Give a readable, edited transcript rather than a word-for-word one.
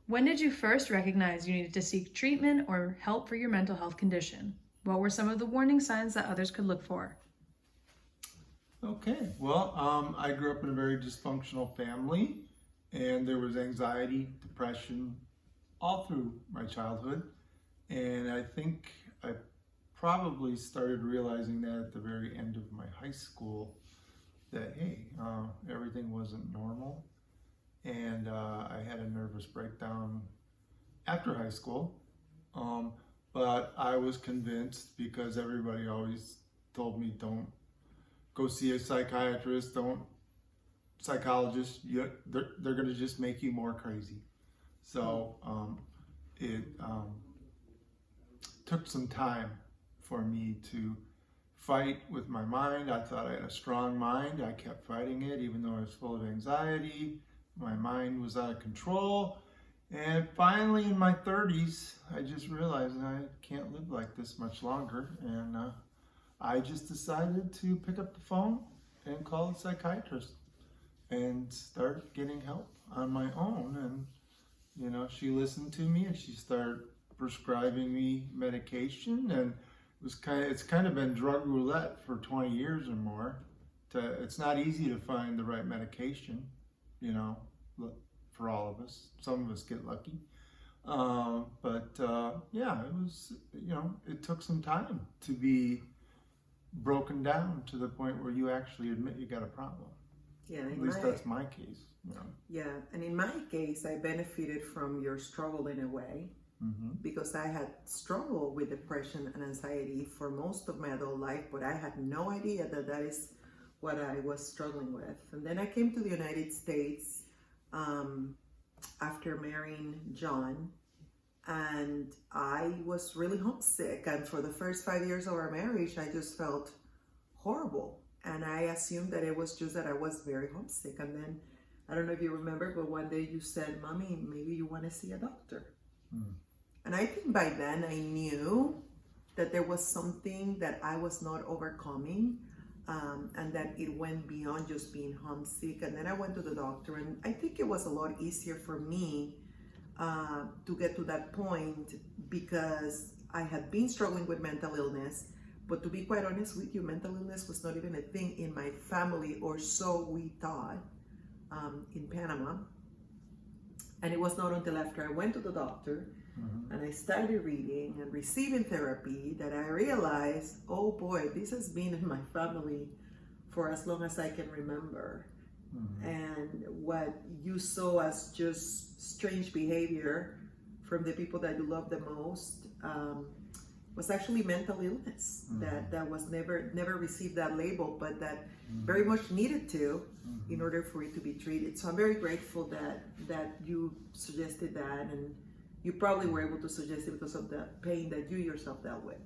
When did you first recognize you needed to seek treatment or help for your mental health condition? What were some of the warning signs that others could look for? Okay, well, I grew up in a very dysfunctional family, and there was anxiety, depression, all through my childhood. And I think I probably started realizing that at the very end of my high school, that hey, everything wasn't normal. And I had a nervous breakdown after high school. But I was convinced, because everybody always told me, don't go see a psychiatrist, don't psychologist, they're going to just make you more crazy. So it took some time for me to fight with my mind. I thought I had a strong mind. I kept fighting it even though I was full of anxiety. My mind was out of control. And finally in my 30s, I just realized I can't live like this much longer. And I just decided to pick up the phone and call a psychiatrist and start getting help on my own. And, you know, she listened to me and she started prescribing me medication. And it's kind of been drug roulette for 20 years or more. It's not easy to find the right medication, you know, for all of us. Some of us get lucky. Yeah, it was, you know, it took some time to be broken down to the point where you actually admit you got a problem. Yeah, at least that's my case. You know. Yeah, and in my case, I benefited from your struggle in a way, because I had struggled with depression and anxiety for most of my adult life, but I had no idea that that is what I was struggling with. And then I came to the United States after marrying John, and I was really homesick. And for the first 5 years of our marriage, I just felt horrible. And I assumed that it was just that I was very homesick. And then, I don't know if you remember, but one day you said, "Mommy, maybe you want to see a doctor." And I think by then I knew that there was something that I was not overcoming, and that it went beyond just being homesick. And then I went to the doctor, and I think it was a lot easier for me to get to that point because I had been struggling with mental illness. But to be quite honest with you, mental illness was not even a thing in my family, or so we thought, in Panama. And it was not until after I went to the doctor and I started reading and receiving therapy that I realized, oh boy, this has been in my family for as long as I can remember. And what you saw as just strange behavior from the people that you love the most was actually mental illness that was never received that label, but that very much needed to in order for it to be treated. So I'm very grateful that you suggested that, and you probably were able to suggest it because of the pain that you yourself dealt with.